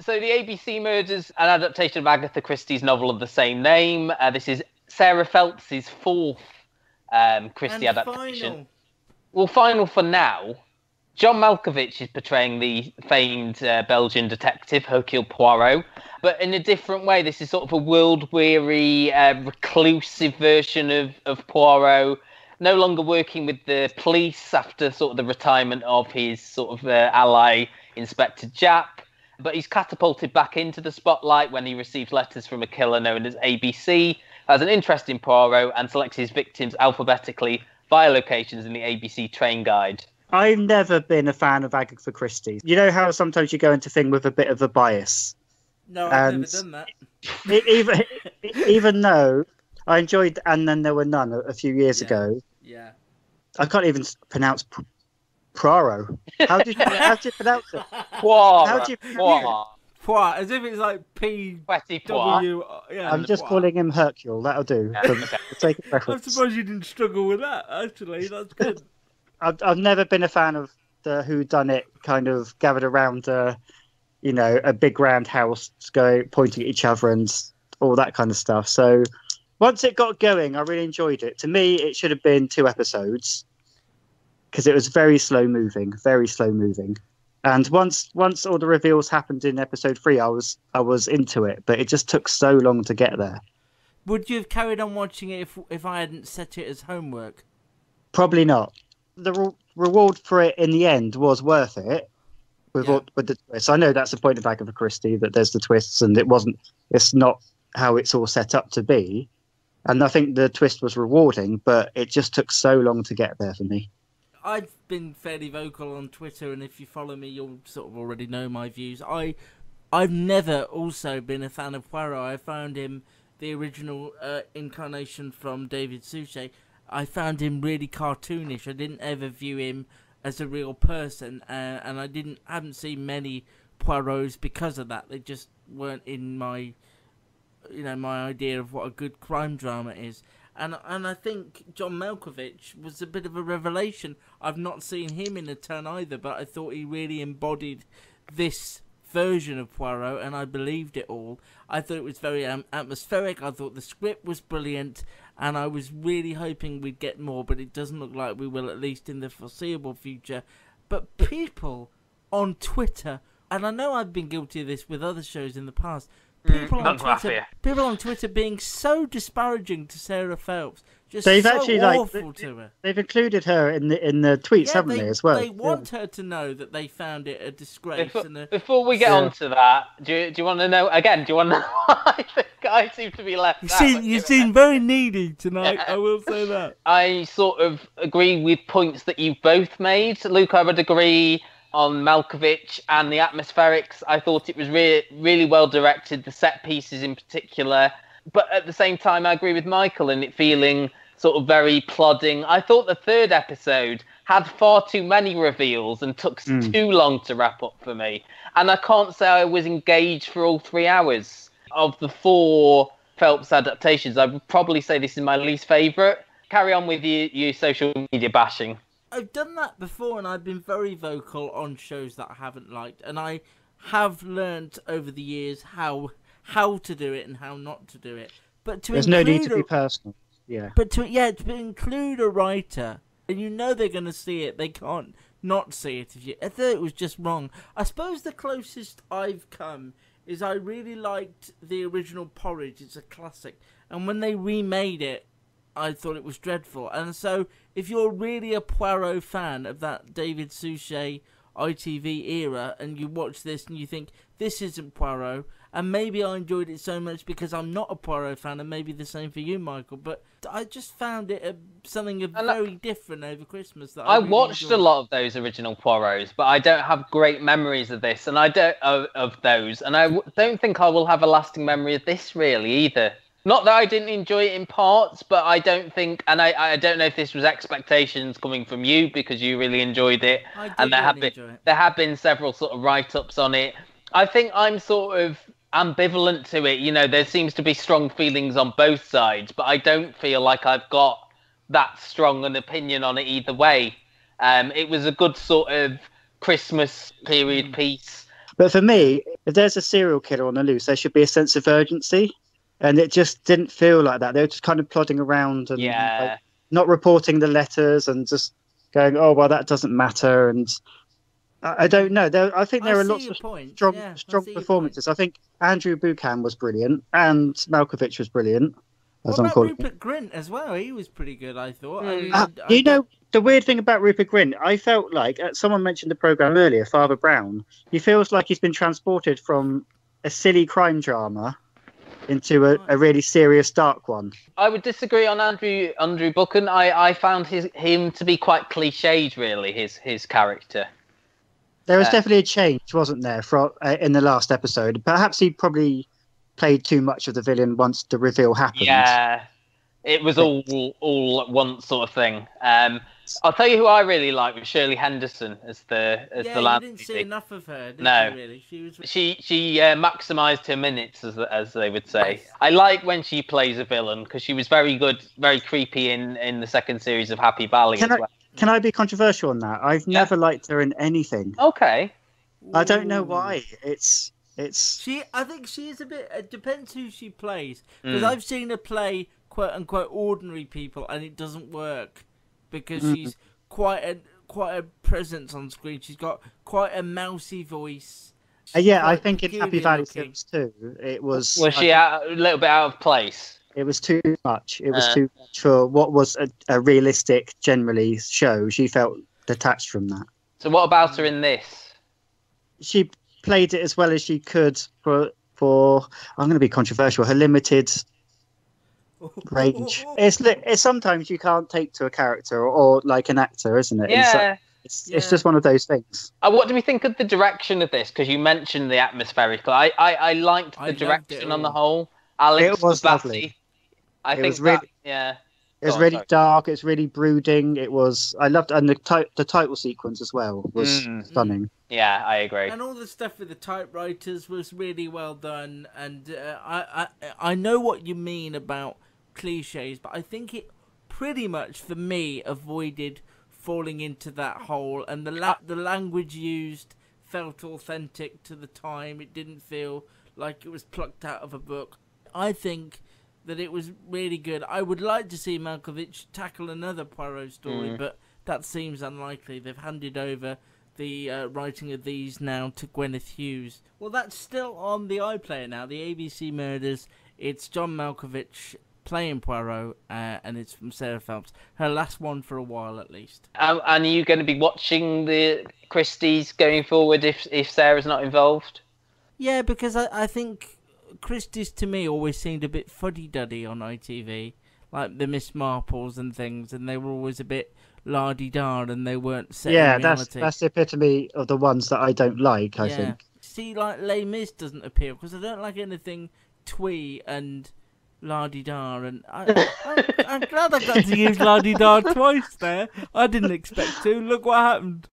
So the ABC Murders, an adaptation of Agatha Christie's novel of the same name. This is Sarah Phelps's fourth Christie And adaptation. final. Well, final for now. John Malkovich is portraying the famed Belgian detective Hercule Poirot, but in a different way. This is sort of a world-weary, reclusive version of Poirot, no longer working with the police after sort of the retirement of his sort of ally, Inspector Japp. But he's catapulted back into the spotlight when he receives letters from a killer known as ABC, has an interest in Poirot, and selects his victims alphabetically via locations in the ABC train guide. I've never been a fan of Agatha Christie. You know how sometimes you go into things with a bit of a bias? No, I've never done that. Even though I enjoyed And Then There Were None a few years ago. Yeah. I can't even pronounce Poirot. How do you pronounce it? Poirot. How do you pronounce it? Poirot, as if it's like P-W. Yeah, I'm just calling him Hercule. That'll do. For the sake of I'm reference. surprised you didn't struggle with that, actually. That's good. I've never been a fan of the whodunit kind of gathered around, a big round house, pointing at each other and all that kind of stuff. So once it got going, I really enjoyed it. To me, it should have been 2 episodes because it was very slow moving. And once all the reveals happened in episode 3, I was into it, but it just took so long to get there. Would you have carried on watching it if I hadn't set it as homework? Probably not. The reward for it in the end was worth it with the twists. I know that's the point of Agatha Christie, that there's the twists, and it's not how it's all set up to be. And I think the twist was rewarding, but it just took so long to get there for me. I've been fairly vocal on Twitter, and if you follow me, you'll sort of already know my views. I've never also been a fan of Poirot. I found him, the original incarnation from David Suchet, I found him really cartoonish. I didn't ever view him as a real person, and I haven't seen many Poirots because of that. They just weren't in my idea of what a good crime drama is. And I think John Malkovich was a bit of a revelation. I've not seen him in a ton either, but I thought he really embodied this version of Poirot, and I believed it all. I thought it was very atmospheric. I thought the script was brilliant, and I was really hoping we'd get more, but it doesn't look like we will, at least in the foreseeable future. But people on Twitter, and I know I've been guilty of this with other shows in the past, people on Twitter being so disparaging to Sarah Phelps, just they've so actually awful to her. They've included her in the tweets, haven't they, as well? They want her to know that they found it a disgrace. Before we get on to that, do you want to know again? Do you want to know why I think I seem to be left out? You seem very needy tonight. I will say that. I sort of agree with points that you've both made, Luke. I would agree on Malkovich and the atmospherics. I thought it was really well directed, the set pieces in particular. But at the same time, I agree with Michael in it feeling sort of very plodding. I thought the 3rd episode had far too many reveals and took too long to wrap up for me. And I can't say I was engaged for all 3 hours. Of the 4 Phelps adaptations, I would probably say this is my least favourite. Carry on with your social media bashing. I've done that before, and I've been very vocal on shows that I haven't liked, and I have learnt over the years how to do it and how not to do it. But there's no need to be personal. Yeah. But to include a writer, and you know they're going to see it, they can't not see it. I thought it was just wrong. I suppose the closest I've come is I really liked the original Porridge. It's a classic, and when they remade it, I thought it was dreadful. And so, if you're really a Poirot fan of that David Suchet ITV era, and you watch this and you think, this isn't Poirot, and maybe I enjoyed it so much because I'm not a Poirot fan, and maybe the same for you, Michael, but I just found it something very different over Christmas. That I really watched enjoyed. A lot of those original Poirots, but I don't have great memories of this, and I don't think I will have a lasting memory of this really either. Not that I didn't enjoy it in parts, but I don't think, and I don't know if this was expectations coming from you because you really enjoyed it, and there have been several sort of write-ups on it. I think I'm sort of ambivalent to it. You know, there seems to be strong feelings on both sides, but I don't feel like I've got that strong an opinion on it either way. It was a good sort of Christmas period piece. But for me, if there's a serial killer on the loose, there should be a sense of urgency. And it just didn't feel like that. They were just kind of plodding around and like, not reporting the letters and just going, oh, well, that doesn't matter. And I don't know. I think there are lots of strong performances. I think Andrew Buchan was brilliant and Malkovich was brilliant. What about Rupert Grint as well? He was pretty good, I thought. You know, the weird thing about Rupert Grint, I felt like, someone mentioned the programme earlier, Father Brown, he feels like he's been transported from a silly crime drama into a really serious, dark one. I would disagree on Andrew Buchan. I found him to be quite cliched, really, his character. There was definitely a change, wasn't there, in the last episode? Perhaps he probably played too much of the villain once the reveal happened. Yeah, it was all at once sort of thing. I'll tell you who I really liked was Shirley Henderson as the landlady. You didn't see enough of her, did you, really? She maximised her minutes, as they would say. Yes. I like when she plays a villain because she was very good, very creepy in the second series of Happy Valley as well. Can I be controversial on that? I've never liked her in anything. Okay. I don't know why. I think she is a bit. It depends who she plays. Because I've seen her play quote unquote ordinary people, and it doesn't work because she's quite a presence on screen. She's got quite a mousy voice. I think in Happy Valley 6 too, it was. Was she a little bit out of place? It was too much. It was too much for what was a realistic, generally, show. She felt detached from that. So what about her in this? She played it as well as she could for I'm going to be controversial, her limited range. It's sometimes you can't take to a character or like an actor, isn't it? Yeah. It's just one of those things. What do we think of the direction of this? Because you mentioned the atmospherical. I liked the direction on the whole. Alex it was lovely. It was really dark. It's really brooding. I loved, and the title sequence as well was stunning. Yeah, I agree. And all the stuff with the typewriters was really well done. And I know what you mean about cliches, but I think it pretty much for me avoided falling into that hole. And the language used felt authentic to the time. It didn't feel like it was plucked out of a book. I think that it was really good. I would like to see Malkovich tackle another Poirot story, but that seems unlikely. They've handed over the writing of these now to Gwyneth Hughes. Well, that's still on the iPlayer now, the ABC Murders. It's John Malkovich playing Poirot, and it's from Sarah Phelps. Her last one for a while, at least. And are you going to be watching the Christies going forward if Sarah's not involved? Yeah, because I think Christie's to me always seemed a bit fuddy-duddy on ITV, like the Miss Marples and things, and they were always a bit la-di-da, and they weren't set in reality. That's the epitome of the ones that I don't like, I think. See, like Les Mis doesn't appeal, because I don't like anything twee and la-di-da, and I'm glad I got to use la-di-da twice there. I didn't expect to. Look what happened.